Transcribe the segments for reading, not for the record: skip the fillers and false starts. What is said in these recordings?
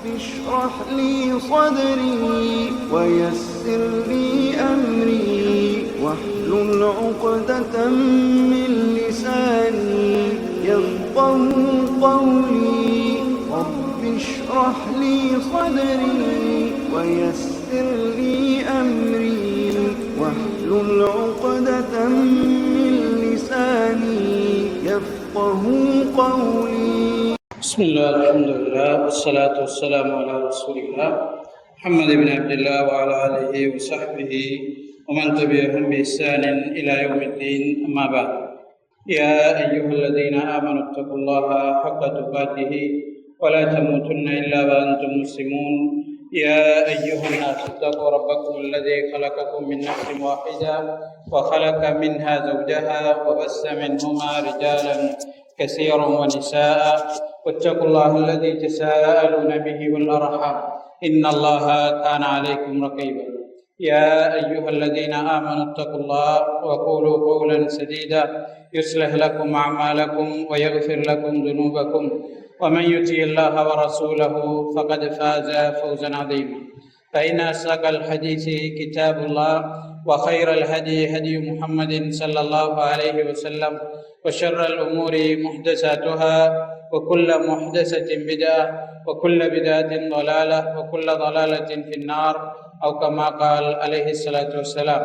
اشرح لي صدري ويسر لي أمري واحلل عقدة من لساني يفقهوا قولي رب اشرح لي صدري ويسر لي أمري واحلل عقدة من لساني يفقهوا قولي. بسم الله الحمد لله والصلاة والسلام على رسول الله محمد بن عبد الله وعلى آله وصحبه ومن تبعهم بإحسان إلى يوم الدين. أما بعد، يا أيها الذين آمنوا اتقوا الله حق تقاته ولا تموتن إلا وأنتم مسلمون. يا أيها الناس اتقوا ربكم الذي خلقكم من نفس واحدة وخلق منها زوجها وبث منهما رجالا كثيرا ونساء واتقوا الله الذي تساءلون به والأرحام إن الله كان عليكم رقيبا. يا أيها الذين آمنوا اتقوا الله وقولوا قولا سديدا يصلح لكم أعمالكم ويغفر لكم ذنوبكم ومن يطع الله ورسوله فقد فاز فوزا عظيما. فإن أصدق الحديث كتاب الله وخير الهدي هدي محمد صلى الله عليه وسلم وشر الأمور محدثاتها وكل محدثة بدعة وكل بدعة ضلالة وكل ضلالة في النار أو كما قال عليه الصلاة والسلام.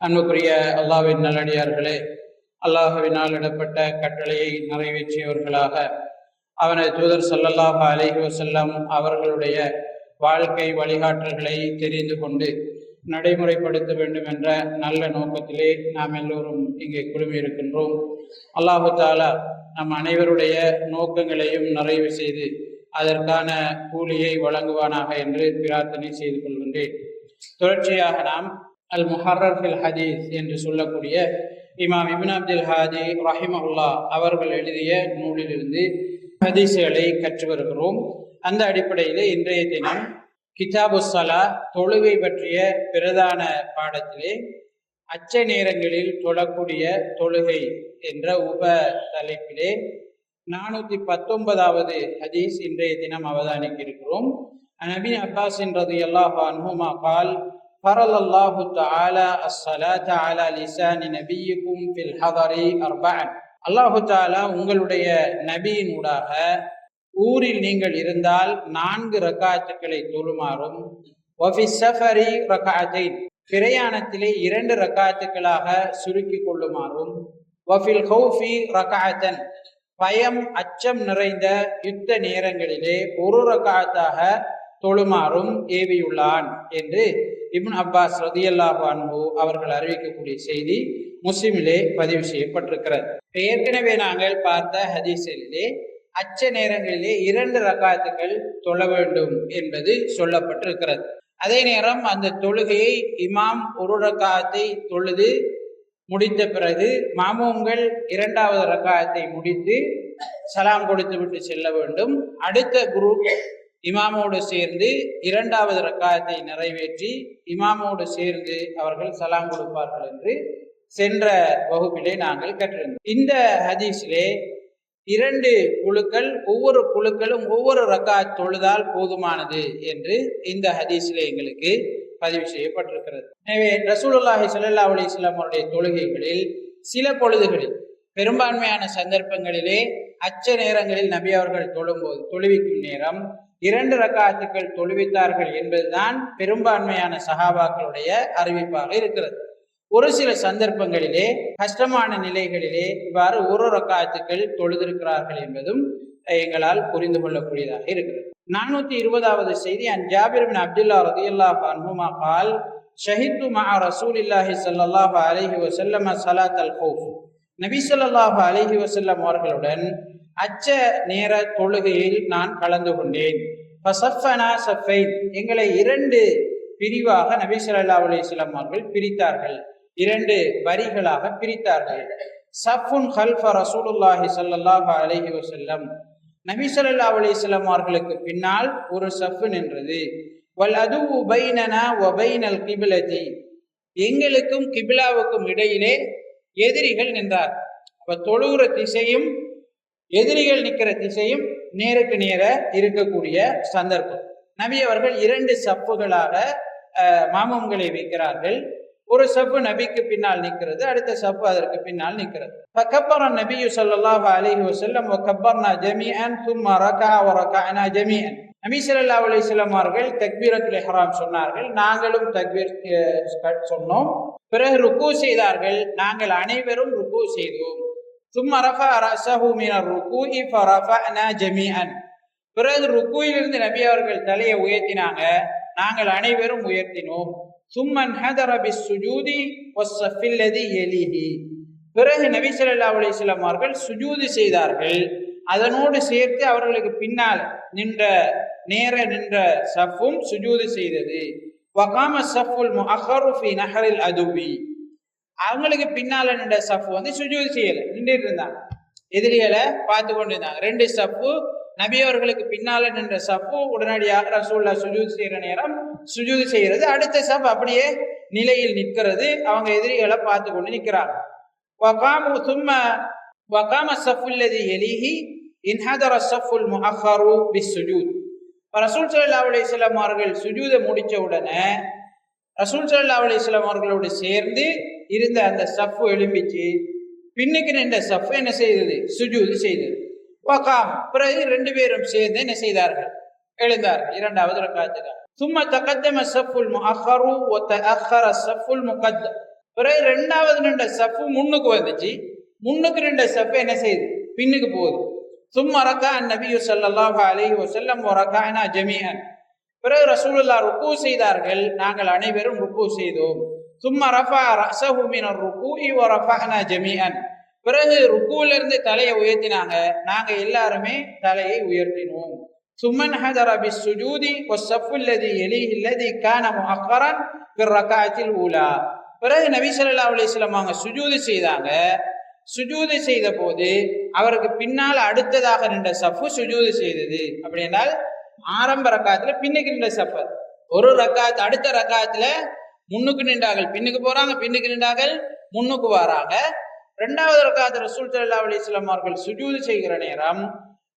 அன்புக்குரிய அல்லாஹ்வின் நல்லடியார்களே, அல்லாஹ்வினால் இடப்பட்ட கட்டளையை நிறைவேற்றியவர்களாக அவனது தூதர் ஸல்லல்லாஹு அலைஹி வஸல்லம் அவர்களுடைய வாழ்க்கை வழிகாட்டல்களை தெரிந்து கொண்டு நடைமுறைப்படுத்த வேண்டும் என்ற நல்ல நோக்கத்திலே நாம் எல்லோரும் இங்கே குழுமி இருக்கின்றோம். அல்லாஹு தாலா நம் அனைவருடைய நோக்கங்களையும் நிறைவு செய்து அதற்கான கூலியை வழங்குவானாக என்று பிரார்த்தனை செய்து கொள்கின்றேன். தொடர்ச்சியாக நாம் அல் முஹர்ரர் ஃபில் ஹதீஸ் என்று சொல்லக்கூடிய இமாம் இப்னு அப்துல் ஹாதி ரஹிமஹுல்லா அவர்கள் எழுதிய நூலிலிருந்து ஹதீஸ்களை கற்று வருகிறோம். அந்த அடிப்படையில் இன்றைய தினம் கிதாபு ஸலா தொழுகை பற்றிய பிரதான பாடத்திலே அச்ச நேரங்களில் தொழக்கூடிய தொழுகை என்ற உப தலைப்பிலே 419வது ஹதீஸ் இன்றைய தினம் அவதானிக்க இருக்கிறோம். நபி அப்பாஸ் ரலியல்லாஹு அன்ஹுமா قال فرض الله تعالى الصلاة على لسان نبيكم في الحضر 4. அல்லாஹு தஆலா உங்களுடைய நபியினூடாக ஊரில் நீங்கள் இருந்தால் 4 ரக்காத்துக்களை தொழுமாறும், வஃபி ஸஃபரி ரக்அத்தைன் பிரயாணத்திலே 2 ரக்காத்துக்களாக சுருக்கி கொள்ளுமாறும், வஃபில் ஹௌஃபி ரக்அத்தன் பயம் அச்சம் நிறைந்த யுத்த நேரங்களிலே 1 ரக்காத்தாக தொழுமாறும் ஏவியுள்ளான் என்று இப்னு அப்பாஸ் ரலியல்லாஹு அன்ஹு அவர்கள் அறிவிக்கக்கூடிய செய்தி முஸ்லிமிலே பதிவு செய்யப்பட்டிருக்கிறது. ஏற்கனவே நாங்கள் பார்த்த ஹதீஸிலே அச்ச நேரங்களிலே 2 ரக்காத்துகள் தொழ வேண்டும் என்பது சொல்லப்பட்டிருக்கிறது. அதே நேரம் அந்த தொழுகையை இமாம் 1 ரக்காத்தை தொழுது முடித்த பிறகு மாமூம்கள் 2வது ரக்காத்தை முடித்து சலாம் கொடுத்து விட்டு செல்ல வேண்டும். அடுத்த குரூப் இமாமோடு சேர்ந்து 2வது ரக்காத்தை நிறைவேற்றி இமாமோடு சேர்ந்து அவர்கள் சலாம் கொடுப்பார்கள் என்று சென்ற வகுப்பிலே நாங்கள் கற்றிருந்தோம். இந்த ஹதீஸிலே 2 குழுக்கள், ஒவ்வொரு குழுக்களும் ஒவ்வொரு ரக்காத் தொழுதால் போதுமானது என்று இந்த ஹதீஸிலே எங்களுக்கு பதிவு செய்யப்பட்டிருக்கிறது. எனவே ரசூலுல்லாஹி ஸல்லல்லாஹு அலைஹி வஸல்லம் அவருடைய தொழுகைகளில் சில பொழுதுகளில் பெரும்பான்மையான சந்தர்ப்பங்களிலே அச்ச நேரங்களில் நபி அவர்கள் தொழுவிக்கும் நேரம் 2 ரக்காத்துக்கள் தொழுவித்தார்கள் என்பதுதான் பெரும்பான்மையான சஹாபாக்களுடைய அறிவிப்பாக இருக்கிறது. ஒரு சில சந்தர்ப்பங்களிலே கஷ்டமான நிலைகளிலே இவ்வாறு 1 ரக்காத்துக்கள் தொழுதிருக்கிறார்கள் என்பதும் எங்களால் புரிந்து கொள்ளக்கூடியதாக இருக்கிறது. 420வது செய்தி அன் ஜாபிர் பின் அப்துல்லா ரலியல்லாஹு அன்ஹுமா قال شهدت مع رسول الله صلى الله عليه وسلم صلاة الخوف. நபி ஸல்லல்லாஹு அலைஹி வஸல்லம் அவர்களுடன் அச்ச நேர தொழுகையில் நான் கலந்து கொண்டேன். ஃபஸஃபனா ஸஃபைன் எங்களை 2 பிரிவாக நபி ஸல்லல்லாஹு அலைஹி வஸல்லம் அவர்கள் பிரித்தார்கள், 2 வரிகளாக பிரித்தார்கள். சஃபுன் ஹல்ஃப ரசூலுல்லாஹி ஸல்லல்லாஹு அலைஹி வஸல்லம் நபி ஸல்லல்லாஹு அலைஹி வஸல்லம் அவர்களுக்கு பின்னால் ஒரு சஃப் நின்றது. வல் அதுவு பைனனா வ பைனல் கிப்லதி எங்களுக்கும் கிபிலாவுக்கும் இடையிலே எதிரிகள் நின்றார். அப்ப தொழுகிற திசையும் எதிரிகள் நிற்கிற திசையும் நேருக்கு நேர இருக்கக்கூடிய சந்தர்ப்பம். நபி அவர்கள் 2 சப்புகளாக மாமூம்களை வைக்கிறார்கள். ஒரு சப்பு நபிக்கு பின்னால் நிற்கிறது, அடுத்த சப்பு அதற்கு பின்னால் நிற்கிறது. فكبر النبي صلى الله عليه وسلم وكبرنا جميعا ثم ركع وركعنا جميعا. நபி ஸல்லல்லாஹு அலைஹி வஸல்லம் அவர்கள் தக்பீரத்துல் இஹ்ராம் சொன்னார்கள், நாங்களும் தக்பீர் சொன்னோம். பிறகு ருக்கு செய்தார்கள், நாங்கள் அனைவரும் ருக்கு செய்தோம். ثم رفع رأسه من الركوع فرفعنا جميعا. பிறகு ருக்குயிலிருந்து நபி அவர்கள் தலையை உயர்த்தினாங்க, நாங்கள் அனைவரும் உயர்த்தினோம். ثم انحدر بالسجود والصف الذي يليه. பிறகு நபி ஸல்லல்லாஹு அலைஹி வஸல்லம் அவர்கள் சுஜூது செய்தார்கள், அதனோடு சேர்த்து அவர்களுக்கு பின்னால் நின்ற சஃப்பும் சுஜூது செய்தது. وقام الصف المؤخر في نحر العدو. அவங்களுக்கு பின்னால நின்ற சஃப் சுஜூது செய்யல, நின்றுட்டு இருந்தாங்க, எதிரிகளை பார்த்து கொண்டு இருந்தாங்க. 2 சஃப்பு நபி அவர்களுக்கு பின்னால நின்ற சஃப்பு உடனடியாக ரசூலுல்லாஹ் சுஜூது செய்யற நேரம் சுஜூது செய்யறது, அடுத்த சஃப் அப்படியே நிலையில் நிற்கிறது, அவங்க எதிரிகளை பார்த்து கொண்டு நிற்கிறாங்க. وقام الصف الذي يليه انحدر الصف المؤخر بالسجود. ரசூல் ஸல்லல்லாஹு அலைஹி வஸல்லம் அவர்கள் சுஜூதை முடிச்ச உடனே ரசூல் ஸல்லல்லாஹு அலைஹி வஸல்லம் அவர்களோடு சேர்ந்து இருந்த அந்த சஃப் எழும்பிச்சு, பின்னுக்கு நின்ற சஃப் என்ன செய்தது? சுஜூது செய்தது. வகாம், பிறகு 2 பேரும் சேர்ந்து என்ன செய்தார்கள்? எழுந்தார்கள் 2வது ரக்காத்துக்கு. ثم تقدم الصف المؤخر وتأخر الصف المقدم. பிறகு 2வது நின்ற சஃப் முன்னுக்கு வந்துச்சு, முன்னுக்கு நின்ற சஃப் என்ன செய்யுது? பின்னுக்கு போகுது. ثم ركع النبي صلى الله عليه وسلم وركعنا جميعا. பிறகு ரசூலுல்லாஹ் ருக்கு செய்தார்கள், நாங்கள் அனைவரும் ருக்கு செய்தோம். ثم رفع رأسه من الركوع ورفعنا جميعا. பிறகு ருக்குவிலிருந்து தலையை உயர்த்தினாங்க, நாங்க எல்லாருமே தலையை உயர்த்தினோம். ثم انحدر بالسجود والصف الذي يليه الذي كان مؤخرا في الركعة الأولى. பிறகு நபி ஸல்லல்லாஹு அலைஹி வஸல்லம் அவங்க சுஜூது செய்தாங்க. சுஜூது செய்த போது அவருக்கு பின்னால் அடுத்ததாக நின்ற சஃப்பு சுஜூது செய்தது. அப்படி என்றால் ஆரம்ப ரக்காத்துல பின்னுக்கு நின்ற சஃப், ஒரு ரக்காத் அடுத்த ரக்காத்துல முன்னுக்கு நின்றார்கள், பின்னுக்கு போறாங்க, பின்னுக்கு நின்றார்கள், முன்னுக்கு வராங்க. 2வது ரக்காத் ரசூல் ஸல்லல்லாஹு அலைஹி வஸல்லம் அவர்கள் சுஜூது செய்கிற நேரம்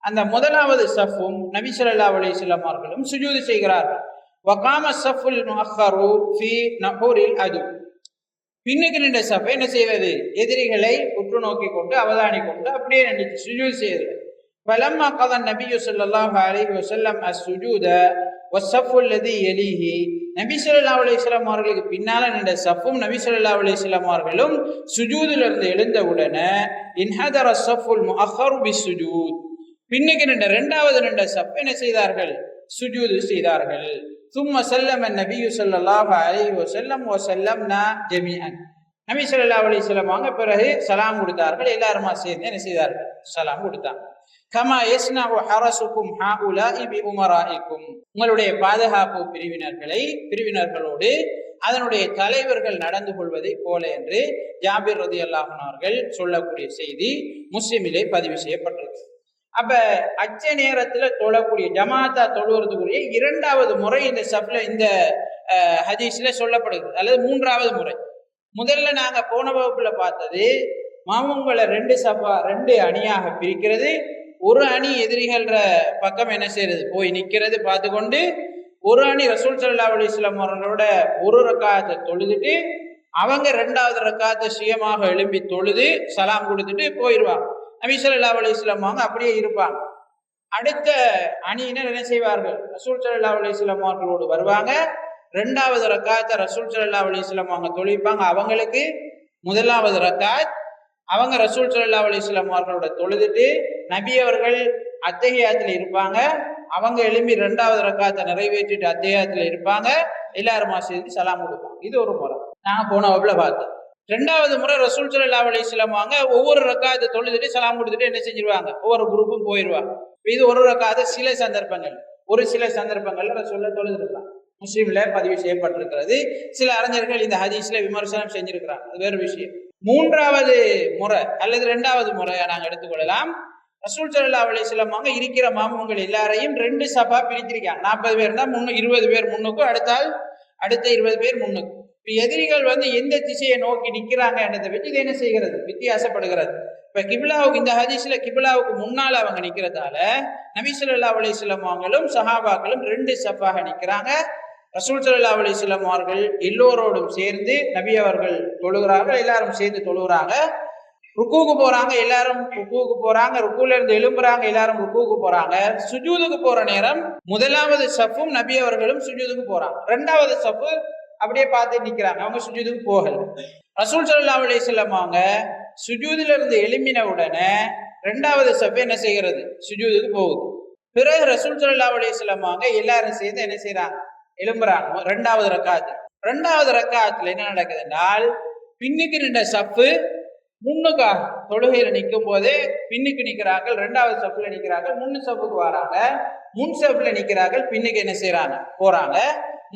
அந்த முதலாவது சஃப்பும் நபி ஸல்லல்லாஹு அலைஹி வஸல்லம் அவர்களும் சுஜூது செய்கிறார்கள். வகாம ஸஃபுல் முஅக்கரு ஃபீ நஹூரில் அது. பின்னுக்கு நின்ற சஃப் என்ன செய்வது? எதிரிகளை உற்று நோக்கி கொண்டு அவதானி கொண்டு அப்படியே நின்று சுஜூது செய்வது. فلما قضى النبي صلى الله عليه وسلم السجود والصف الذي يليه. நபி ஸல்லல்லாஹு அலைஹி வஸல்லம் அவர்களுக்கு பின்னால நின்ற சஃப்பும் நபி ஸல்லல்லாஹு அலைஹி வஸல்லம் அவர்களும் சுஜூதிலிருந்து எழுந்த உடனே இன்ஹதர ஸஃபுல் முஅக்கரு பிஸ்ஸுஜூத். பின்னுக்கு நின்ற 2வது நின்ற சஃப் என்ன செய்தார்கள்? சுஜூது செய்தார்கள். ثم سلم النبي صلى الله عليه وسلم وسلمنا جميعا. நபி ஸல்லல்லாஹு அலைஹி வஸல்லம் அவங்க பிறகு சலாம் கொடுத்தார்கள், எல்லாருமா சேர்ந்து என்ன செய்தார்கள்? சலாம் கொடுத்தாங்க. கமா யஸ்னஉ ஹரசுக்கும் ஹாஉலாஇ பிஉமராஇக்கும். உங்களுடைய பாதுகாப்பு பிரிவினர்களோடு அதனுடைய தலைவர்கள் நடந்து கொள்வதை போல என்று ஜாபிர் ரலியல்லாஹு அன்ஹு அவர்கள் சொல்லக்கூடிய செய்தி முஸ்லிமிலே பதிவு செய்யப்பட்டிருக்கு. அப்ப அச்ச நேரத்துல தொழக்கூடிய ஜமாத்தா தொழுவதுக்குரிய 2வது முறை இந்த சப்ல இந்த ஹதீஸ்ல சொல்லப்படுது, அல்லது 3வது முறை. முதல்ல நாங்க போன வகுப்புல பார்த்தது மாமுங்களை 2 அணியாக பிரிக்கிறது. ஒரு அணி எதிரிகள்ற பக்கம் என்ன செய்யறது? போய் நிக்கிறது பார்த்து கொண்டு, ஒரு அணி ரசூல் ஸல்லல்லாஹு அலைஹி வஸல்லம் அவர்களோட ஒரு ரக்காத்தை தொழுதுட்டு அவங்க 2வது ரக்காத்தை சுயமாக எழும்பி தொழுது சலாம் கொடுத்துட்டு போயிடுவாங்க. நபி ஸல்லல்லாஹு அலைஹி வஸல்லம் அவங்க அப்படியே இருப்பாங்க. அடுத்த அணியினர் என்ன செய்வார்கள்? ரசூல் ஸல்லல்லாஹு அலைஹி வஸல்லம் அவர்களோடு வருவாங்க, 2வது ரக்காத்தை ரசூல் ஸல்லல்லாஹு அலைஹி வஸல்லம் அவங்க தொழுவிப்பாங்க. அவங்களுக்கு முதலாவது ரக்காத் அவங்க ரசூல் ஸல்லல்லாஹு அலைஹி வஸல்லம் அவர்களோட தொழுதுட்டு நபி அவர்கள் அத்தஹியாத்துல இருப்பாங்க, அவங்க எழும்பி 2வது ரக்காத்தை நிறைவேற்றிட்டு அத்தஹியாத்துல இருப்பாங்க, எல்லாருமா சேர்ந்து சலாம் கொடுப்பாங்க. இது ஒரு முறை நாங்க போன வகுப்புல பார்த்தோம். 2வது முறை ரசூல் ஸல்லல்லாஹு அலைஹி வஸல்லம் அவங்க ஒவ்வொரு ரக்காத்தை தொழுதுட்டு சலாம் கொடுத்துட்டு என்ன செஞ்சிருவாங்க? ஒவ்வொரு குரூப்பும் போயிடுவாங்க. இது ஒரு ரக்காத்தை சில சந்தர்ப்பங்கள்ல ரசூலுல்லாஹ் தொழுதுருக்காங்க. முஸ்லிம்ல பதிவு செய்யப்பட்டிருக்கிறது. சில அறிஞர்கள் இந்த ஹதீஸ்ல விமர்சனம் செஞ்சிருக்கிறாங்க, அது வேறு விஷயம். 3வது முறை அல்லது 2வது முறையா நாங்க எடுத்துக்கொள்ளலாம். ரசூல் ஸல்லல்லாஹு அலைஹி வஸல்லம் அவங்க இருக்கிற மாமுங்கள் எல்லாரையும் 2 சபா பிரித்திருக்காங்க. 40 பேர் தான் 20 பேர் முன்னுக்கும், அடுத்த 20 பேர் முன்னுக்கு. இப்ப எதிரிகள் எந்த திசையை நோக்கி நிற்கிறாங்க என்றதை வச்சு இது என்ன செய்கிறது? வித்தியாசப்படுகிறது. இப்ப கிபிலாவுக்கு இந்த ஹதீஸ்ல கிபிலாவுக்கு முன்னால அவங்க நிக்கிறதால நபி ஸல்லல்லாஹு அலைஹி வஸல்லம் அவங்களும் சஹாபாக்களும் 2 சஃபாக நிக்கிறாங்க. ரசூல் ஸல்லல்லாஹு அலைஹி வஸல்லம் அவர்கள் எல்லோரோடும் சேர்ந்து நபி அவர்கள் தொழுகிறார்கள், எல்லாரும் சேர்ந்து தொழுகிறாங்க. ருக்கூக்கு போறாங்க, எல்லாரும் ருக்கூக்கு போறாங்க. ருக்கூல இருந்து எழும்புறாங்க, எல்லாரும் ருக்கூக்கு போறாங்க. சுஜூதுக்கு போற நேரம் முதலாவது சஃப்பும் நபி அவர்களும் சுஜூதுக்கு போறாங்க. 2வது சஃப்பு அப்படியே பார்த்து நிக்கிறாங்க, அவங்க சுஜூதுக்கு போகல. ரசூல் ஸல்லல்லாஹு அலைஹி வஸல்லம் அவங்க சுஜூதுல இருந்து எழும்பின உடனே 2வது சஃப் என்ன செய்கிறது, சுஜூதுக்கு போகுது. பிறகு ரசூல் ஸல்லல்லாஹு அலைஹி வஸல்லம் அவங்க எல்லாரும் சேர்ந்து என்ன செய்யறாங்க, எழும்புறாங்க. 2வது ரக்காத். 2வது ரக்காத்துல என்ன நடக்குது என்றால், பின்னுக்கு நின்ற சஃப்பு முன்னுக்காக தொழுகையில நிற்கும் போதே பின்னுக்கு நிற்கிறார்கள், 2வது சஃப்ல நிற்கிறார்கள், முன்னு சஃப்புக்கு வராங்க, முன் சஃப்ல நிற்கிறார்கள், பின்னுக்கு என்ன செய்யறாங்க, போறாங்க.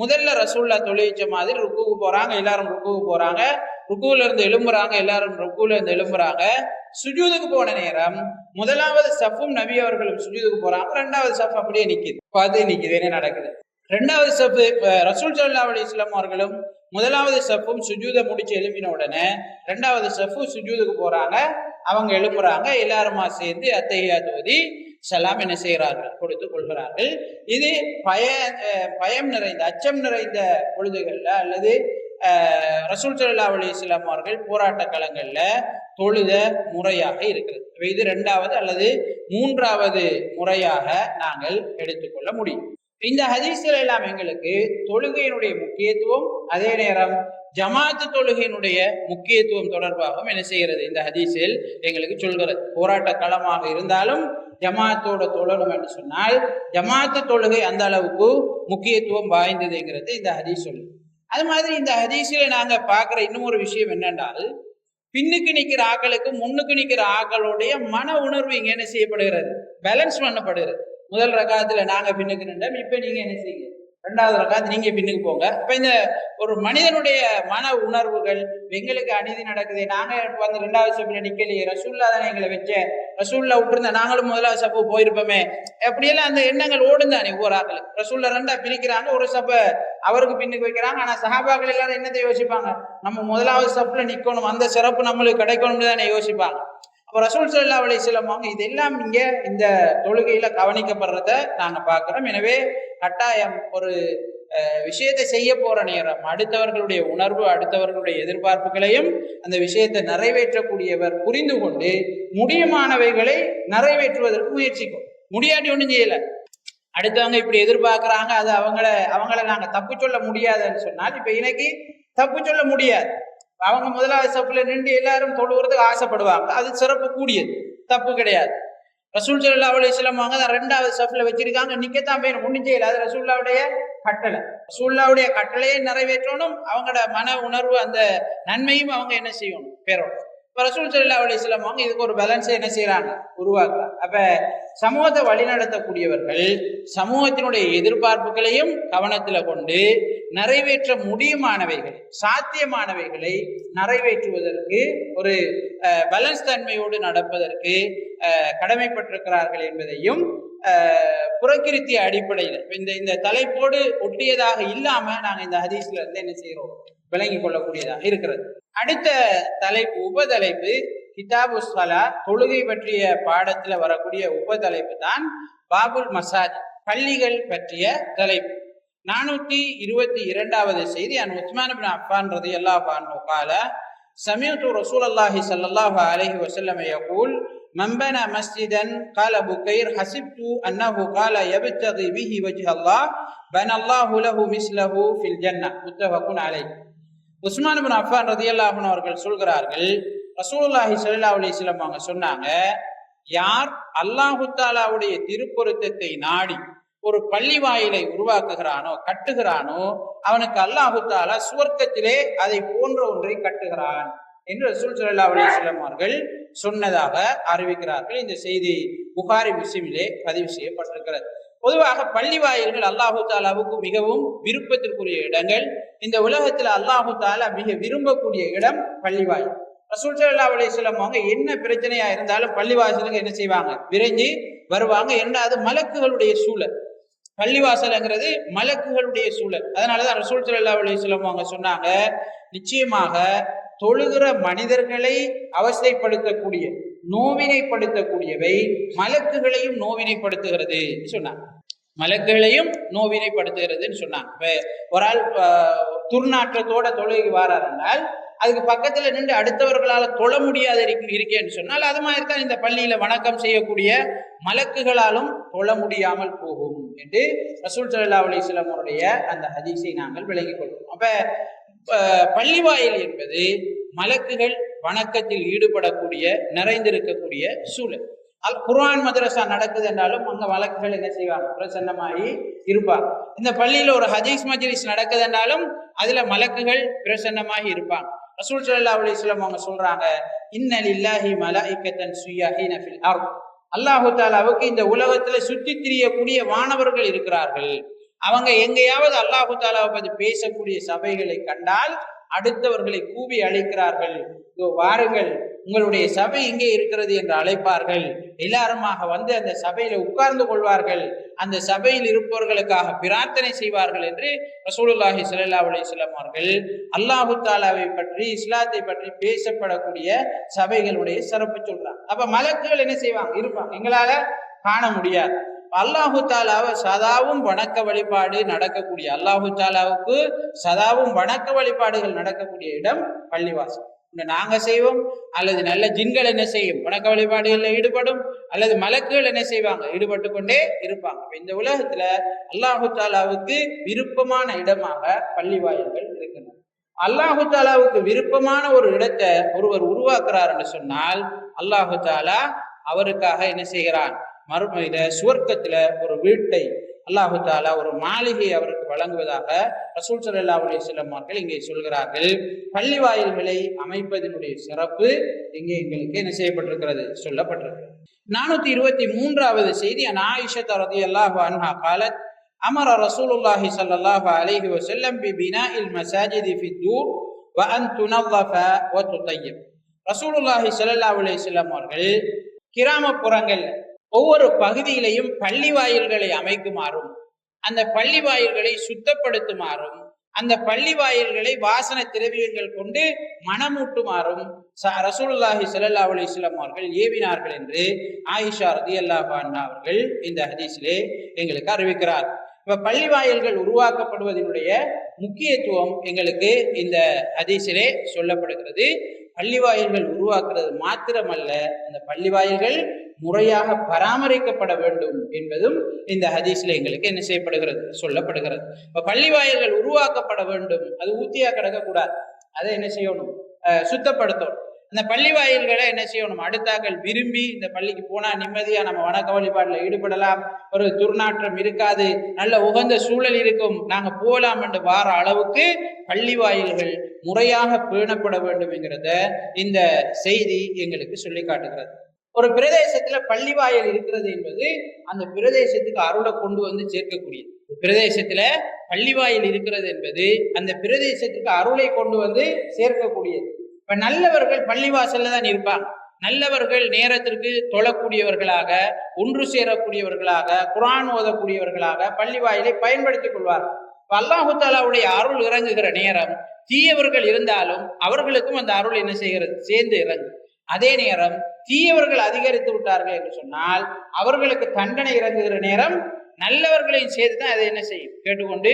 முதல்ல ரசூல்லா தொழுவிச்ச மாதிரி ருக்குக்கு போறாங்க, எல்லாரும் ருக்குக்கு போறாங்க. ருக்குல இருந்து எழும்புறாங்க, எல்லாரும் ருக்குல இருந்து எழும்புறாங்க. சுஜூதுக்கு போன நேரம் முதலாவது சஃப்பும் நபி அவர்களும் சுஜூதுக்கு போறாங்க, 2வது சஃப் அப்படியே நிக்குது. பார்த்து நிக்குது, என்ன நடக்குது. 2வது சஃப் ரசூல் ஸல்லல்லாஹு அலைஹி வஸல்லம் அவர்களும் முதலாவது சஃப்பும் சுஜூதை முடிச்சு எழுப்பின உடனே 2வது சஃப்பு சுஜூதுக்கு போறாங்க, அவங்க எழும்புறாங்க. எல்லாருமா சேர்ந்து அத்தஹியாத் ஓதி சலாம் என்ன செய்கிறார்கள், கொடுத்துக் கொள்கிறார்கள். இது பயம் நிறைந்த அச்சம் நிறைந்த பொழுதுகள்ல அல்லது ரசூல் ஸல்லல்லாஹு அலைஹி வஸல்லம் அவர்கள் போராட்ட களங்கள்ல தொழுத முறையாக இருக்கிறது. இது 2வது அல்லது 3வது முறையாக நாங்கள் எடுத்துக்கொள்ள முடியும். இந்த ஹதீஸ்கள் எல்லாம் எங்களுக்கு தொழுகையினுடைய முக்கியத்துவம், அதே நேரம் ஜமாத்து தொழுகையினுடைய முக்கியத்துவம் தொடர்பாகவும் என்ன செய்கிறது, இந்த ஹதீஸில் எங்களுக்கு சொல்கிறது. போராட்ட களமாக இருந்தாலும் ஜமாத்தோட தொழணும் என்று சொன்னால் ஜமாத்து தொழுகை அந்த அளவுக்கு முக்கியத்துவம் வாய்ந்ததுங்கிறது இந்த ஹதீஸ் சொல்லு. அது மாதிரி இந்த ஹதீஸில நாங்க பார்க்கிற இன்னும் ஒரு விஷயம் என்னென்றால், பின்னுக்கு நிற்கிற ஆக்களுக்கு முன்னுக்கு நிற்கிற ஆக்களுடைய மன உணர்வு இங்க என்ன செய்யப்படுகிறது, பேலன்ஸ் பண்ணப்படுகிறது. முதல் ரகாத்துல நாங்க பின்னுக்கு நின்றோம், இப்ப நீங்க என்ன செய்யுங்க, 2வது ரகாத்து நீங்க பின்னுக்கு போங்க. இப்ப இந்த ஒரு மனிதனுடைய மன உணர்வுகள், எங்களுக்கு அநீதி நடக்குது, நாங்க வந்து 2வது சஃப்ல நிக்கலையே, ரசூல்லா தானே எங்களை வச்ச, ரசூல்லா விட்டுருந்தா நாங்களும் முதலாவது சஃப்பு போயிருப்போமே, அப்படியெல்லாம் அந்த எண்ணங்கள் ஓடுந்தானே ஒவ்வொரு ஆக்களுக்கு. ரசூல்லா 2ஆ பிரிக்கிறாங்க, ஒரு சஃப்ப அவருக்கு பின்னுக்கு வைக்கிறாங்க. ஆனா சஹாபாக்கள் எல்லாரும் என்னத்தை யோசிப்பாங்க, நம்ம முதலாவது சஃப்ல நிக்கணும், அந்த சிறப்பு நம்மளுக்கு கிடைக்கணும்னு தானே யோசிப்பாங்க. அப்ப ரசூல் ஸல்லல்லாஹு அலைஹி வஸல்லம் இதெல்லாம் இங்க இந்த தொழுகையில கவனிக்கப்படுறத நாங்க பார்க்கிறோம். எனவே கட்டாயம் ஒரு விஷயத்தை செய்ய போற நேரம் அடுத்தவர்களுடைய உணர்வு, அடுத்தவர்களுடைய எதிர்பார்ப்புகளையும் அந்த விஷயத்தை நிறைவேற்றக்கூடியவர் புரிந்து கொண்டு முடியுமானவைகளை நிறைவேற்றுவதற்கு முயற்சிக்கும். முடியாட்டி ஒன்றும் செய்யல, அடுத்தவங்க இப்படி எதிர்பார்க்கிறாங்க, அது அவங்கள நாங்க தப்பு சொல்ல முடியாதுன்னு சொன்னால், இப்ப இன்னைக்கு தப்பு சொல்ல முடியாது. அவங்க முதலாவது சஃப்ல நின்று எல்லாரும் தொழுகிறதுக்கு ஆசைப்படுவாங்க, அது சிறப்பு கூடியது, தப்பு கிடையாது. ரசூல் ஸல்லல்லாஹு அலைஹி வஸல்லம் அவங்க 2வது சஃப்ல வச்சிருக்காங்க, நிக்கத்தான் வேணும், ஒன்றும் செய்யல, அது ரசூலுல்லாவுடைய கட்டளை. ரசூலுல்லாவுடைய கட்டளையை நிறைவேற்றணும், அவங்களோட மன உணர்வு அந்த நன்மையும் அவங்க என்ன செய்யணும், பெறணும். இப்ப ரசூல் ஸல்லல்லாஹு அலைஹி வஸல்லம் அவங்க இதுக்கு ஒரு பேலன்ஸை என்ன செய்யறாங்க, உருவாக்குறாங்க. அப்ப சமூகத்தை வழிநடத்தக்கூடியவர்கள் சமூகத்தினுடைய எதிர்பார்ப்புகளையும் கவனத்துல கொண்டு நிறைவேற்ற முடியுமானவைகளை, சாத்தியமானவைகளை நிறைவேற்றுவதற்கு ஒரு பேலன்ஸ் தன்மையோடு நடப்பதற்கு கடமைப்பட்டிருக்கிறார்கள் என்பதையும் புறக்கிருத்திய அடிப்படையில் இந்த தலைப்போடு ஒட்டியதாக இல்லாம நாங்க இந்த ஹதீஸ்ல இருந்து என்ன செய்யறோம், விளங்கிக் கொள்ளக்கூடியதாக இருக்கிறது. அடுத்த தலைப்பு, உபதலைப்பு கிதாபு ஸலா, தொழுகை பற்றிய பாடத்துல வரக்கூடிய உபதலைப்பு தான் பாபுல் மசாஜ், பள்ளிகள் பற்றிய தலைப்பு. 422வது செய்தி. அன் உஸ்மான் இப்னு அஃபான் ரலியல்லாஹு அன்ஹு قال سمعت رسول الله صلى الله عليه وسلم يقول من بنى مسجدا قال بكير حسبت انه قال يبتغي به وجه الله بنى الله له مثله في الجنة متفق عليه. உஸ்மான் இப்னு அஃபான் ரலியல்லாஹு அன்ஹு அவர்கள் சொல்கிறார்கள், ரசூலுல்லாஹி ஸல்லல்லாஹு அலைஹி வஸல்லம் அவங்க சொன்னாங்க, யார் அல்லாஹு தஆலாவுடைய திருப்பொருத்தத்தை நாடி ஒரு பள்ளி வாயிலை உருவாக்குகிறானோ, கட்டுகிறானோ, அவனுக்கு அல்லாஹு தஆலா சுவர்க்கத்திலே அதை போன்ற ஒன்றை கட்டுகிறான் என்று ரசூல் ஸல்லல்லாஹு அலைஹி வஸல்லம் அவர்கள் சொன்னதாக அறிவிக்கிறார்கள். இந்த செய்தி புகாரி முஸ்லிமிலே பதிவு செய்யப்பட்டிருக்கிறது. பொதுவாக பள்ளி வாயில்கள் அல்லாஹு தஆலாவுக்கு மிகவும் விருப்பத்திற்குரிய இடங்கள். இந்த உலகத்துல அல்லாஹு தஆலா மிக விரும்பக்கூடிய இடம் பள்ளி வாயில். ரசூல் ஸல்லல்லாஹு அலைஹி வஸல்லம் அவங்க என்ன பிரச்சனையா இருந்தாலும் பள்ளிவாசலுக்கு என்ன செய்வாங்க, விரைஞ்சி வருவாங்க. அது மலக்குகளுடைய சூழல். பள்ளிவாசல்ங்கிறது மலக்குகளுடைய சூழல். அதனாலதான் ரசூல் ஸல்லல்லாஹு அலைஹி வஸல்லம் அவங்க சொன்னாங்க, நிச்சயமாக தொழுகிற மனிதர்களை அவஸ்தைப்படுத்தக்கூடிய, நோவினைப்படுத்தக்கூடியவை மலக்குகளையும் நோவினைப்படுத்துகிறது சொன்னாங்க. மலக்குகளையும் நோவினைப்படுத்துகிறதுன்னு சொன்னாங்க. ஒரு ஆள் துர்நாற்றத்தோட தொழுகை வாராருனால் அதுக்கு பக்கத்துல நின்று அடுத்தவர்களால் தொழ முடியாத இருக்கேன்னு சொன்னால் அது மாதிரி தான் இந்த பள்ளியில வணக்கம் செய்யக்கூடிய மலக்குகளாலும் தொழ முடியாமல் போகும் என்று ரசூல் ஸல்லல்லாஹு அலைஹி வஸல்லம் அவருடைய அந்த ஹதீஸை நாங்கள் விளங்கிக் கொள்வோம். அப்ப பள்ளிவாயில் என்பது மலக்குகள் வணக்கத்தில் ஈடுபடக்கூடிய நிறைந்திருக்கக்கூடிய சூழல். குர்ஆன் மதரசா நடக்குது என்றாலும் அங்க மலக்குகள் என்ன செய்வாங்க? பிரசன்னமாகி இருப்பாங்க. இந்த பள்ளியில ஒரு ஹதீஸ் மஜ்லிஸ் நடக்குது என்றாலும் அதுல மலக்குகள் பிரசன்னமாகி இருப்பாங்க. ரசூல் ஸல்லல்லாஹு அலைஹி வஸல்லம் அவங்க சொல்றாங்க, இன்ன லில்லாஹி மலாயிகத்தன் சுய்யாஹீன ஃபில் அர்த். அல்லாஹு தஆலாவுக்கு இந்த உலகத்துல சுற்றி திரியக்கூடிய வானவர்கள் இருக்கிறார்கள். அவங்க எங்கேயாவது அல்லாஹு தஆலாவை பற்றி பேசக்கூடிய சபைகளை கண்டால் அடுத்தவர்களை கூவி அழைக்கிறார்கள், வாருங்கள் உங்களுடைய சபை இங்கே இருக்கிறது என்று அழைப்பார்கள். எல்லாருமாக வந்து அந்த சபையில உட்கார்ந்து கொள்வார்கள். அந்த சபையில் இருப்பவர்களுக்காக பிரார்த்தனை செய்வார்கள் என்று ரசூலுல்லாஹி ஸல்லல்லாஹு அலைஹி வஸல்லம் அவர்கள் அல்லாஹு தஆலாவை பற்றி இஸ்லாத்தை பற்றி பேசப்படக்கூடிய சபைகளுடைய சிறப்பு சொல்றாங்க. அப்ப மலக்குகள் என்ன செய்வாங்க? இருப்பாங்க. எங்களால காண முடியாது. அல்லாஹு தாலாவை சதாவும் வணக்க வழிபாடு நடக்கக்கூடிய அல்லாஹு தாலாவுக்கு சதாவும் வணக்க வழிபாடுகள் நடக்கக்கூடிய இடம் பள்ளிவாசல். நாங்க செய்வோம் அல்லது நல்ல ஜின்கள் என்ன செய்யும்? வணக்க வழிபாடுகள்ல ஈடுபடும். அல்லது மலக்குகள் என்ன செய்வாங்க? ஈடுபட்டு கொண்டே இருப்பாங்க. இந்த உலகத்துல அல்லாஹு தாலாவுக்கு விருப்பமான இடமாக பள்ளிவாயல்கள் இருக்கின்றன. அல்லாஹு தாலாவுக்கு விருப்பமான ஒரு இடத்தை ஒருவர் உருவாக்குறார் என்று சொன்னால் அல்லாஹு தாலா அவருக்காக என்ன செய்கிறான்? மறுமையில சுவர்க்கத்துல ஒரு வீட்டை அல்லாஹு தாலா ஒரு மாளிகை அவருக்கு வழங்குவதாக ரசூல் ஸல்லல்லாஹு அலைஹி வஸல்லம் அவர்கள் இங்கே சொல்கிறார்கள். பள்ளி வாயில்களை அமைப்பதனுடைய சிறப்பு இங்கே எங்களுக்கு என்ன செய்யப்பட்டிருக்கிறது? சொல்லப்பட்டிருக்கிறது. 423வது செய்தி, ஆயிஷா ரலியல்லாஹு அன்ஹா قالت امر رسول الله صلى الله عليه وسلم ببناء المساجد في الدور وان تنظف وتطيب. ரசூலுல்லாஹி ஸல்லல்லாஹு அலைஹி வஸல்லம் அவர்கள் கிராமப்புறங்கள் ஒவ்வொரு பகுதியிலையும் பள்ளி வாயில்களை அமைக்குமாறும் அந்த பள்ளி வாயில்களை சுத்தப்படுத்துமாறும் அந்த பள்ளி வாயில்களை வாசன திரவியங்கள் கொண்டு மணமூட்டுமாறும் ரசூலுல்லாஹி ஸல்லல்லாஹு அலைஹி வஸல்லம் அவர்கள் ஏவினார்கள் என்று ஆயிஷா ரலியல்லாஹு அன்ஹா அவர்கள் இந்த ஹதீஸிலே எங்களுக்கு அறிவிக்கிறார். இப்ப பள்ளி வாயில்கள் உருவாக்கப்படுவதனுடைய முக்கியத்துவம் எங்களுக்கு இந்த ஹதீஸிலே சொல்லப்படுகிறது. பள்ளி வாயில்கள் உருவாக்குறது மாத்திரமல்ல, அந்த பள்ளி வாயில்கள் முறையாக பராமரிக்கப்பட வேண்டும் என்பதும் இந்த ஹதீஸ்ல எங்களுக்கு என்ன செய்யப்படுகிறது? சொல்லப்படுகிறது. இப்ப பள்ளி வாயில்கள் உருவாக்கப்பட வேண்டும். அது ஊத்தியா கிடக்கக்கூடாது. அதை என்ன செய்யணும்? சுத்தப்படுத்தணும். அந்த பள்ளி வாயில்களை என்ன செய்யணும்? அடுத்தாக்கள் விரும்பி இந்த பள்ளிக்கு போனா நிம்மதியா நம்ம வணக்க வழிபாடுல ஈடுபடலாம், ஒரு துர்நாற்றம் இருக்காது, நல்ல உகந்த சூழல் இருக்கும், நாங்க போலாம் என்று வார அளவுக்கு பள்ளி வாயில்கள் முறையாக பேணப்பட வேண்டும் என்கிறத இந்த செய்தி எங்களுக்கு சொல்லி காட்டுகிறது. ஒரு பிரதேசத்துல பள்ளி வாயில் இருக்கிறது என்பது அந்த பிரதேசத்துக்கு அருளை கொண்டு வந்து சேர்க்கக்கூடியது. பிரதேசத்துல பள்ளி வாயில் இருக்கிறது என்பது அந்த பிரதேசத்துக்கு அருளை கொண்டு வந்து சேர்க்கக்கூடியது. இப்ப நல்லவர்கள் பள்ளிவாசல்ல தான் இருப்பாங்க. நல்லவர்கள் நேரத்திற்கு தொழக்கூடியவர்களாக, ஒன்று சேரக்கூடியவர்களாக, குர்ஆன் ஓதக்கூடியவர்களாக பள்ளி வாயிலை பயன்படுத்திக் கொள்வார்கள். அல்லாஹு தஆலாவுடைய அருள் இறங்குகிற நேரம் தீயவர்கள் இருந்தாலும் அவர்களுக்கும் அந்த அருள் என்ன செய்கிறது? சேர்ந்து இறங்கும். அதே நேரம் தீயவர்கள் அதிகரித்து விட்டார்கள் என்று சொன்னால் அவர்களுக்கு தண்டனை இறங்குகிற நேரம் நல்லவர்களையும் சேர்த்துதான் அதை என்ன செய்யும்? கேட்டுக்கொண்டு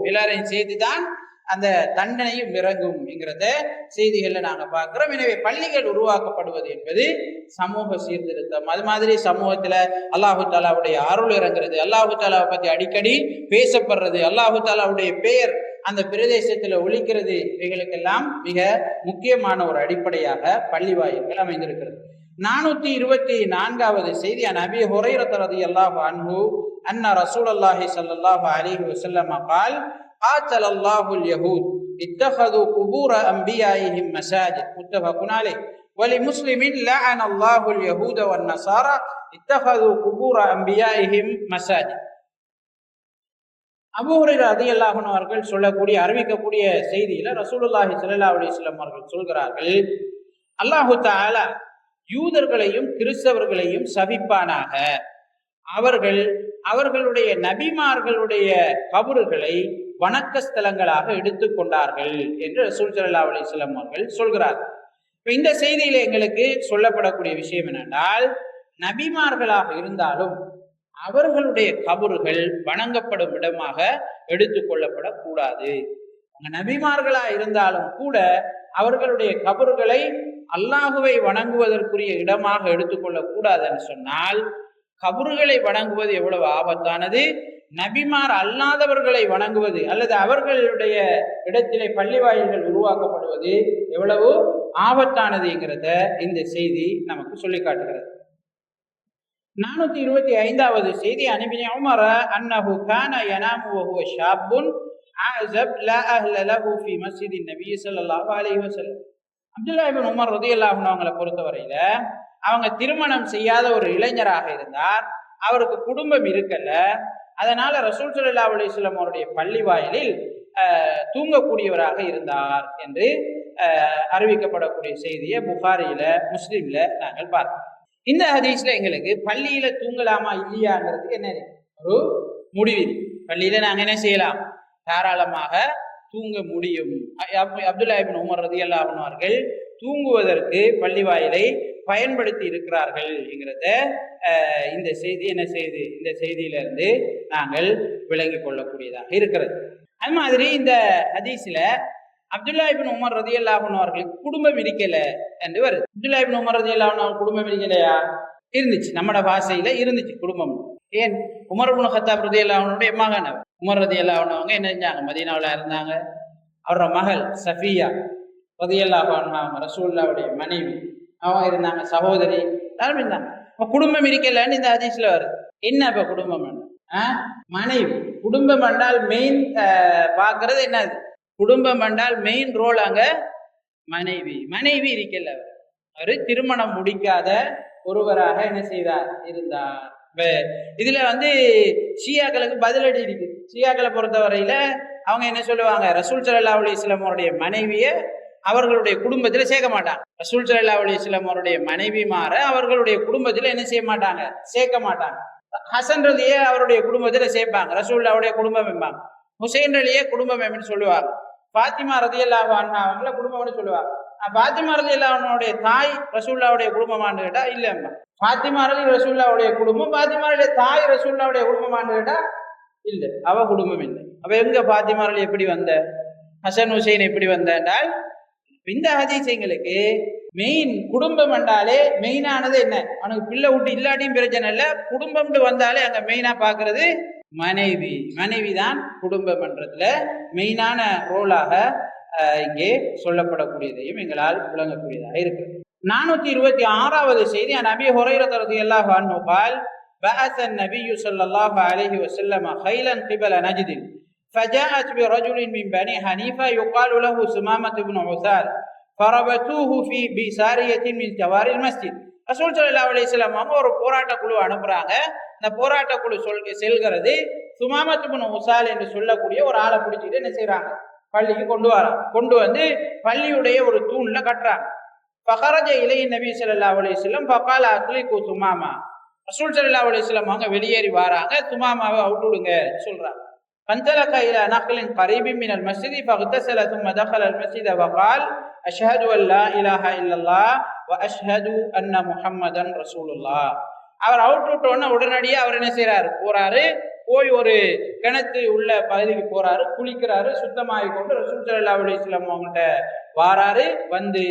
எல்லாரையும் சேர்த்துதான் அந்த தண்டனையும் இறங்கும் என்கிறத செய்திகள்ல நாங்க பார்க்கிறோம். எனவே பள்ளிகள் உருவாக்கப்படுவது என்பது சமூக சீர்திருத்தம். அது மாதிரி சமூகத்துல அல்லாஹு தாலாவுடைய அருள் இறங்குறது, அல்லாஹு தாலாவை பத்தி அடிக்கடி பேசப்படுறது, அல்லாஹு தாலாவுடைய பெயர் அந்த பிரதேசத்துல ஒலிக்கிறது, இவைகளுக்கெல்லாம் மிக முக்கியமான ஒரு அடிப்படையாக பள்ளி வாயில்கள் அமைந்திருக்கிறது. 424வது செய்தி, அபீ ஹுரைரா ரலியல்லாஹு அன்ஹு அன்ன ரசூலுல்லாஹி ஸல்லல்லாஹு அலைஹி வஸல்லம் قال قاتل الله اليهود اتخذوا قبور انبيائهم مساجد متفق عليه ولمسلم لعن الله اليهود والنصارى اتخذوا قبور انبيائهم مساجد. அபூ ஹுரைரா ரலியல்லாஹு அன்ஹு அவர்கள் சொல்லக்கூடிய அறிவிக்கக்கூடிய செய்தியில ரசூலுல்லாஹி ஸல்லல்லாஹு அலைஹி வஸல்லம் அவர்கள் சொல்கிறார்கள், அல்லாஹு தஆலா யூதர்களையும் கிறிஸ்தவர்களையும் சபிப்பானாக. அவர்களுடைய நபிமார்களுடைய கபறுகளை வணக்க ஸ்தலங்களாக எடுத்துக்கொண்டார்கள் என்று ரசூல் ஸல்லல்லாஹு அலைஹி வஸல்லம் அவர்கள் சொல்கிறார்கள். இந்த செய்தியில எங்களுக்கு சொல்லப்படக்கூடிய விஷயம் என்னென்றால், நபிமார்களாக இருந்தாலும் அவர்களுடைய கபறுகள் வணங்கப்படும் இடமாக எடுத்துக்கொள்ளப்படக்கூடாது. நபிமார்களா இருந்தாலும் கூட அவர்களுடைய கபறுகளை அல்லாஹுவை வணங்குவதற்குரிய இடமாக எடுத்துக்கொள்ளக் கூடாதுன்னு சொன்னால், கபறுகளை வணங்குவது எவ்வளவு ஆபத்தானது, நபிமார் அல்லாதவர்களை வணங்குவது அல்லது அவர்களுடைய இடத்திலே பள்ளி வாயில்கள் உருவாக்கப்படுவது எவ்வளவு ஆபத்தானதுங்கிறத இந்த செய்தி நமக்கு சொல்லி காட்டுகிறது. 425வது செய்தி, அன்இப்னி உமர் அன்னஹு கான யனாமு வ ஹுவ ஷாப்புன் அஸப் லா அஹ்ல லஹு ஃபீ மஸ்ஜிதின் நபி ஸல்லல்லாஹு அலைஹி வஸல்லம். அப்துல்லாஹ் இப்னு உமர் ரலியல்லாஹு அன்ஹு அவங்களை பொறுத்தவரையில அவங்க திருமணம் செய்யாத ஒரு இளைஞராக இருந்தார், அவருக்கு குடும்பம் இருக்கல. அதனால ரசூல் ஸல்லல்லாஹு அலைஹி வஸல்லம் அவருடைய பள்ளி வாயிலில் தூங்கக்கூடியவராக இருந்தார் என்று அறிவிக்கப்படக்கூடிய செய்தியை புகாரியில முஸ்லிம்ல நாங்கள் பார்த்தோம். இந்த ஹதீஸ்ல எங்களுக்கு பள்ளியில தூங்கலாமா இல்லையாங்கிறதுக்கு என்ன ஒரு முடிவு. பள்ளியில நாங்க என்ன செய்யலாம், தாராளமாக தூங்க முடியும். அப்துல்லாஹ் இப்னு உமர் ரலியல்லாஹு அன்ஹு அவர்கள் தூங்குவதற்கு பள்ளி வாயிலை பயன்படுத்தி இருக்கிறார்கள் என்கிறத இந்த செய்தி என்ன செய்து இந்த செய்தியிலிருந்து நாங்கள் விளங்கிக் கொள்ளக்கூடியதாக இருக்கிறது. அது மாதிரி இந்த ஹதீஸ்ல அப்துல்லாஹ் இப்னு உமர் ரலியல்லாஹு அன்ஹு அவர்களுக்கு குடும்பம் இருக்கல என்று வருது. அப்துல்லாஹ் இப்னு உமர் ரலியல்லாஹு அன்ஹு குடும்பம் இருக்கலையா? இருந்துச்சு, நம்மட பாஷையில இருந்துச்சு குடும்பம். ஏன், உமர் இப்னு கத்தாப் ரலியல்லாஹு அன்ஹுடைய மகன் உமர் ரலியல்லாஹு அன்ஹு அவங்க என்ன செஞ்சாங்க, மதீனாவுல இருந்தாங்க. அவரோட மகள் சஃபியா ரலியல்லாஹு அன்ஹா அவங்க ரசூலுல்லாஹ்வுடைய மனைவி அவங்க இருந்தாங்க, சகோதரி எல்லாரும் இருந்தாங்க. குடும்பம் இருக்கலன்னு இந்த ஹதீஸ்ல வருது. என்ன இப்ப குடும்பம்? மனைவி. குடும்பம் என்றால் மெயின் பாக்குறது என்னது? குடும்பம் என்றால் மெயின் ரோல் அங்க மனைவி. மனைவி இருக்கல, அவரு திருமணம் முடிக்காத ஒருவராக என்ன செய்தார், இருந்தார். இதுல ஷியாக்களுக்கு பதிலடி இருக்கு. ஷியாக்களை பொறுத்தவரையில அவங்க என்ன சொல்லுவாங்க, ரசூல் ஸல்லல்லாஹு அலைஹி வஸல்லம் அவருடைய மனைவிய அவர்களுடைய குடும்பத்துல சேர்க்க மாட்டாங்க. ரசூல் ஸல்லல்லாஹு அலைஹி வஸல்லம் அவருடைய மனைவிமார அவர்களுடைய குடும்பத்துல என்ன செய்ய மாட்டாங்க, சேர்க்க மாட்டாங்க. ஹசன் ரலியே அவருடைய குடும்பத்துல சேர்ப்பாங்க, ரசூலுல்லாஹ்வுடைய குடும்பம் என்பாங்க. ஹுசைன் ரலியே குடும்பம் என்று சொல்லுவாங்க. ஃபாத்திமா ரலியல்லாஹு அன்ஹா அவங்கள குடும்பம்னு சொல்லுவாங்க. ஃபாத்திமா ரலியல்லாஹு அன்ஹாவுடைய தாய் ரசூலுல்லாஹ்வுடைய குடும்பமான்னு கேட்டா இல்லம்மா. ஃபாத்திமா ரசூலுல்லாஹ்வுடைய குடும்பம், ஃபாத்திமாவுடைய தாய் ரசூலுல்லாஹ்வுடைய குடும்பமான்னு கேட்டா இல்ல, அவ குடும்பம் இல்லை. அவ எங்க ஃபாத்திமா ரலி எப்படி வந்த, ஹசன் ஹுசைன் எப்படி வந்த என்றால், இந்த ஹதீஸ் எங்களுக்கு மெயின் குடும்பம் என்றாலே மெயினானது என்ன, அவனுக்கு பிள்ளை விட்டு இல்லாட்டியும் பிரச்சனை இல்லை, குடும்பம் வந்தாலே அங்க மெயினா பாக்குறது மனைவி. மனைவி தான் குடும்பம் என்றதுல மெயினான ரோலாக இங்கே சொல்லப்படக்கூடியதையும் எங்களால் விளங்கக்கூடியதாக இருக்கு. 426வது செய்தி, நபி ஹுரைரா ரலியல்லாஹு அன்ஹு قال بعث النبي صلى الله عليه وسلم خيلا قبل نجد فجاءت برجل من بني حنيفة يقال له سمامة بن عثال فربطوه في بسارية من جوار المسجد. ரசூல் ஸல்லல்லாஹு அலைஹி வஸல்லம் அவங்க ஒரு போராட்ட குழு அனுப்புறாங்க. இந்த போராட்ட குழு செல்கிறது சுமாமத் இப்னு உசால் என்று சொல்லக்கூடிய ஒரு ஆளை பிடிச்சிட்டு என்ன செய்யறாங்க, பள்ளிக்கு கொண்டு வராங்க. கொண்டு வந்து பள்ளியுடைய ஒரு தூண்ல கட்டுறாங்க. ஃபகரஜ இலை நபி ஸல்லல்லாஹு அலைஹி வஸல்லம் ஃபகால அத்லிகு சுமாமா. ரசூல் ஸல்லல்லாஹு அலைஹி வஸல்லம் அவங்க வெளியேறி வராங்க, சுமாமாவை அவுட் விடுங்க சொல்றாங்க. فانطلق الى نخل قريب من المسجد فاغتسل ثم دخل المسجد وقال اشهد ان لا اله الا الله واشهد ان محمدا رسول الله. அவர் அவுட் விட்டோன்னா உடனடியே அவர் என்ன செய்யறாரு, போறாரு, போய் ஒரு கிணத்து உள்ள பகுதிக்கு போறாரு, குளிக்கிறாரு, சுத்தமாகி கொண்டு ரசூல் ஸல்லல்லாஹு அலைஹி வஸல்லம் அவங்கள்ட்ட வாராரு. வந்து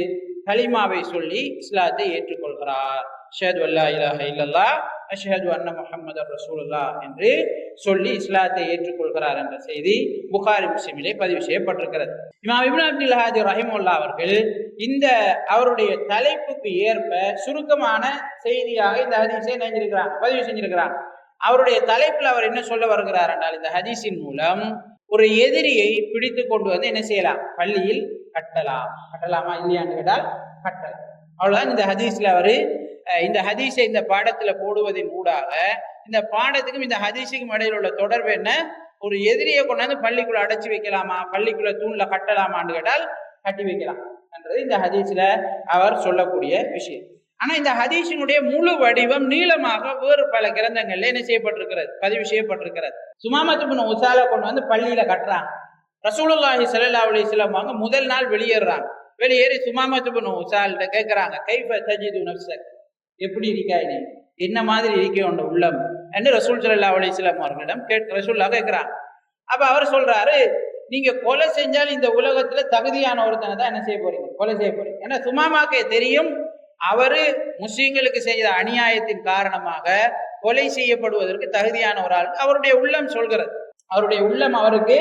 கலிமாவை சொல்லி இஸ்லாத்தை ஏற்றுக்கொள்கிறார். அஷ்ஹது அல்லா இலாஹ இல்லல்லாஹ் அஷ்ஹது அன்ன முஹம்மதர் ரசூலுல்லாஹ் என்று சொல்லி இஸ்லாத்தை ஏற்றுக்கொள்கிறார் என்ற செய்தி புகாரி முஸ்லிமிலே பதிவு செய்யப்பட்டிருக்கிறது. இமாம் இப்னு அப்துல் ஹாதி ரஹிமஹுல்லாஹ் அவர்கள் இந்த அவருடைய தலைப்புக்கு ஏற்ப சுருக்கமான செய்தியாக இந்த ஹதீஸை பதிவு செஞ்சிருக்கிறாங்க. அவருடைய தலைப்பில் அவர் என்ன சொல்ல வருகிறார் என்றால், இந்த ஹதீஸின் மூலம் ஒரு எதிரியை பிடித்து கொண்டு வந்து என்ன செய்யலாம், பள்ளியில் கட்டலாமா இல்லையான்னு கேட்டால் கட்டலாம். அவ்வளவுதான் இந்த ஹதீஸ்ல அவரு இந்த ஹதீஸை இந்த பாடத்துல போடுவதன் ஊடாக இந்த பாடத்துக்கும் இந்த ஹதீஸுக்கும் இடையில உள்ள தொடர்பு என்ன, ஒரு எதிரியை கொண்டாந்து பள்ளிக்குள்ள அடைச்சி வைக்கலாமா, பள்ளிக்குள்ள தூண்ல கட்டலாமான்னு கேட்டால் கட்டி வைக்கலாம் என்றது இந்த ஹதீஸ்ல அவர் சொல்லக்கூடிய விஷயம். ஆனா இந்த ஹதீஸினுடைய முழு வடிவம் நீளமாக வேறு பல கிரந்தங்கள்ல என்ன செய்யப்பட்டிருக்கிறது, பதிவு செய்யப்பட்டிருக்கிறது. சுமாமத் இப்னு உசால கொண்டு வந்து பள்ளியில கட்டுறாங்க. ரசூலுல்லாஹி ஸல்லல்லாஹு அலைஹி வஸல்லம் அவங்க முதல் நாள் வெளியேறாங்க. வெளியேறி சுமாமத்து இப்னு உசால்கிட்ட கேட்கிறாங்க, கைஃப தஜிது நஃப்ஸக், எப்படி இருக்காய் நீ, என்ன மாதிரி இருக்கே உன் உள்ளம் என்று ரசூல் ஸல்லல்லாஹு அலைஹி வஸல்லம் அவர்களிடம் ரசூலுல்லாஹ் கேட்கிறாங்க. அப்ப அவர் சொல்றாரு, நீங்க கொலை செஞ்சால் இந்த உலகத்துல தகுதியான ஒருத்தனை தான் என்ன செய்ய போறீங்க, கொலை செய்ய போறீங்க. ஏன்னா சுமாமாக்கே தெரியும், அவரு முஸ்லிம்களுக்கு செய்த அநியாயத்தின் காரணமாக கொலை செய்யப்படுவதற்கு தகுதியான ஒரு ஆள். அவருடைய உள்ளம் சொல்கிறது, அவருடைய உள்ளம் அவருக்கு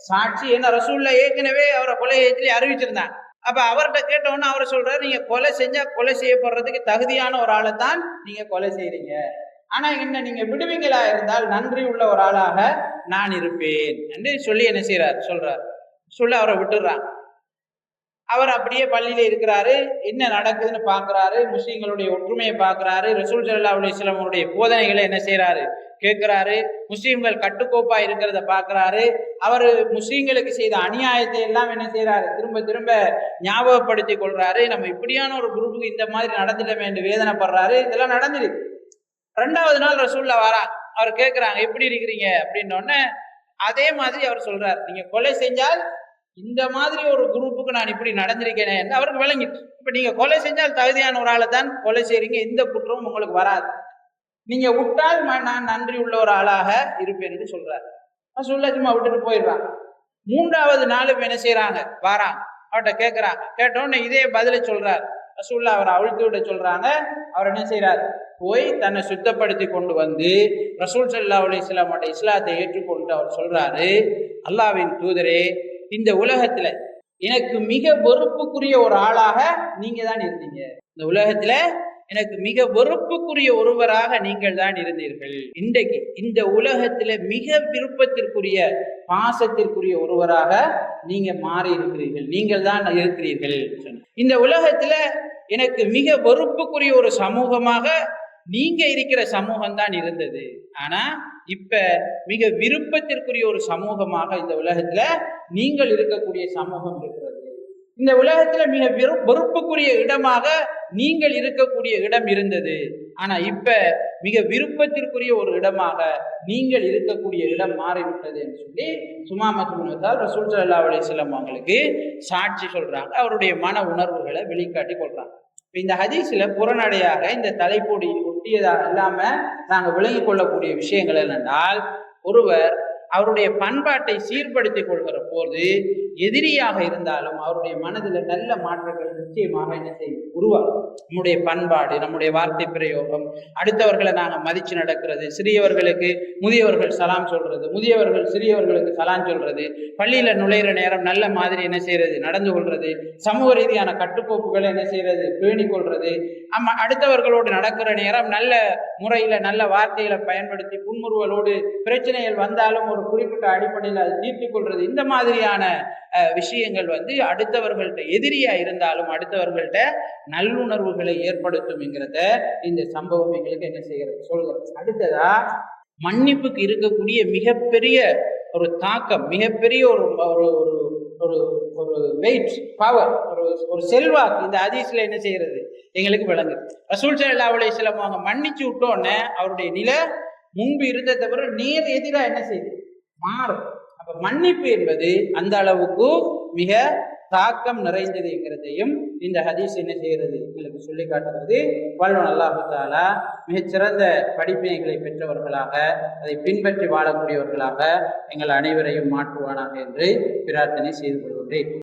சாட்சி. என்ன ரசூலுல்லாஹ் ஏற்கனவே அவரை கொலை அறிவிச்சிருந்தாங்க. அப்ப அவர்கிட்ட கேட்டோன்னு அவர் சொல்றாரு, நீங்க கொலை செஞ்சா கொலை செய்யப்படுறதுக்கு தகுதியான ஒரு ஆளை தான் நீங்க கொலை செய்றீங்க. ஆனா என்ன, நீங்க விடுவீங்களா இருந்தால் நன்றி உள்ள ஒரு ஆளாக நான் இருப்பேன் என்று சொல்லி என்ன செய்யறார் சொல்றார். சொல்ல அவரை விட்டுறான். அவர் அப்படியே பள்ளியில இருக்கிறாரு, என்ன நடக்குதுன்னு பாக்குறாரு, முஸ்லிம்களுடைய ஒற்றுமையை பாக்குறாரு, ரசூல் ஸல்லல்லாஹு அலைஹி வஸல்லம் அவருடைய போதனைகளை என்ன செய்யறாரு கேட்கிறாரு, முஸ்லிம்கள் கட்டுக்கோப்பா இருக்கிறத பாக்குறாரு. அவரு முஸ்லிம்களுக்கு செய்த அநியாயத்தை எல்லாம் என்ன செய்யறாரு, திரும்ப திரும்ப ஞாபகப்படுத்தி கொள்றாரு. நம்ம இப்படியான ஒரு குரூப்புக்கு இந்த மாதிரி நடந்துட்டோமே என்று வேதனைப்படுறாரு. இதெல்லாம் நடந்துருக்கு. 2வது நாள் ரசூலுல்லாஹ் வரா, அவர் கேட்கிறாங்க, எப்படி இருக்கிறீங்க அப்படின்னோடனே அதே மாதிரி அவர் சொல்றாரு, நீங்க கொலை செஞ்சால் இந்த மாதிரி ஒரு குரூப்புக்கு நான் இப்படி நடந்திருக்கேனே என்று அவருக்கு விளங்கிட்டு. இப்ப நீங்க கொலை செஞ்சால் தகுதியான ஒரு ஆளை தான் கொலை செய்றீங்க, எந்த குற்றமும் உங்களுக்கு வராது, நீங்க விட்டால் நான் நன்றி உள்ள ஒரு ஆளாக இருப்பேன் என்று சொல்றாரு. சொல்ல சும்மா விட்டுட்டு போயிடுறாங்க. 3வது நாள் என்ன செய்யறாங்க, வாராங்க, அவர்கிட்ட கேட்கிறாங்க. கேட்டோன்னு இதே பதில சொல்றாரு ரசூலுல்லாஹ். அவரை அவிழ்த்து விட சொல்றாங்க. அவர் என்ன செய்யறாரு, போய் தன்னை சுத்தப்படுத்தி கொண்டு வந்து ரசூல் ஸல்லல்லாஹு அலைஹி வஸல்லம் இஸ்லாத்தை ஏற்றுக்கொண்டு அவர் சொல்றாரு, அல்லாஹ்வின் தூதரே, இந்த உலகத்துல எனக்கு மிக வெறுப்புக்குரிய ஒரு ஆளாக நீங்க தான் இருந்தீங்க. இந்த உலகத்துல எனக்கு மிக வெறுப்புக்குரிய ஒருவராக நீங்கள் தான் இருந்தீர்கள். இன்றைக்கு இந்த உலகத்துல மிக விருப்பத்திற்குரிய பாசத்திற்குரிய ஒருவராக நீங்க மாறி இருக்கிறீர்கள், நீங்கள் தான் இருக்கிறீர்கள். இந்த உலகத்துல எனக்கு மிக வெறுப்புக்குரிய ஒரு சமூகமாக நீங்க இருக்கிற சமூகம் தான் இருந்தது. ஆனா இப்ப மிக விருப்பத்திற்குரிய ஒரு சமூகமாக இந்த உலகத்துல நீங்கள் இருக்கக்கூடிய சமூகம் இருக்கிறது. இந்த உலகத்துல மிக வெறுப்புக்குரிய இடமாக நீங்கள் இருக்கக்கூடிய இடம் இருந்தது. ஆனா இப்ப மிக விருப்பத்திற்குரிய ஒரு இடமாக நீங்கள் இருக்கக்கூடிய இடம் மாறிவிட்டது என்று சொல்லி சுமாமத் இப்னு உசால் ரசூல் ஸல்லல்லாஹு அலைஹி வஸல்லம் அவங்களுக்கு சாட்சி சொல்றாங்க. அவருடைய மன உணர்வுகளை வெளிக்காட்டி கொள்றாங்க. இந்த ஹதீஸ்ல புறநடையாக இந்த தலைப்போடு ஒட்டியதாக இல்லாம நாங்க விளங்கிக் கொள்ளக்கூடிய விஷயங்கள் என்னென்றால், ஒருவர் அவருடைய பண்பாட்டை சீர்படுத்திக் கொள்கிற போது எதிரியாக இருந்தாலும் அவருடைய மனதில் நல்ல மாற்றங்கள் நிச்சயமாக என்ன செய்யும், உருவாகும். நம்முடைய பண்பாடு, நம்முடைய வார்த்தை பிரயோகம், அடுத்தவர்களை நாங்கள் மதிச்சு நடக்கிறது, சிறியவர்களுக்கு முதியவர்கள் சலாம் சொல்றது, முதியவர்கள் சிறியவர்களுக்கு சலாம் சொல்றது, பள்ளியில நுழையிற நேரம் நல்ல மாதிரி என்ன செய்யறது, நடந்து கொள்றது, சமூக ரீதியான கட்டுக்கோப்புகளை என்ன செய்யறது, பேணி கொள்றது, அடுத்தவர்களோடு நடக்கிற நேரம் நல்ல முறையில நல்ல வார்த்தைகளை பயன்படுத்தி புன்முறுவலோடு பிரச்சனைகள் வந்தாலும் ஒரு குறிப்பிட்ட அடிப்படையில் அதை தீர்த்துக் கொள்றது, இந்த மாதிரியான விஷயங்கள் அடுத்தவர்கள்ட்ட எதிரியா இருந்தாலும் அடுத்தவர்கள்ட்ட நல்லுணர்வுகளை ஏற்படுத்தும்ங்கிறத இந்த சம்பவம் எங்களுக்கு என்ன செய்கிறது சொல்கிறது. அடுத்ததா, மன்னிப்புக்கு இருக்கக்கூடிய மிகப்பெரிய ஒரு தாக்கம், மிகப்பெரிய ஒரு ஒரு ஒரு வெயிட் பவர், ஒரு செல்வாக்கு இந்த ஹதீஸ்ல என்ன செய்யறது எங்களுக்கு விளங்குது. ரசூல் ஸல்லல்லாஹு அலைஹி வஸல்லம் அவங்க மன்னிச்சு விட்டோன்னே அவருடைய நிலை முன்பு இருந்ததை விட நேர் எதிராக என்ன செய்யுது, மாறும். அப்ப மன்னிப்பு என்பது அந்த அளவுக்கு மிக தாக்கம் நிறைந்ததுங்கிறதையும் இந்த ஹதீஸ் என்ன செய்கிறது எங்களுக்கு சொல்லி காட்டுகிறது. வல்லவன் அல்லாஹ் தஆலா மிகச்சிறந்த படிப்பினைகளை பெற்றவர்களாக அதை பின்பற்றி வாழக்கூடியவர்களாக எங்கள் அனைவரையும் மாற்றுவானாக என்று பிரார்த்தனை செய்து கொள்கின்றேன்.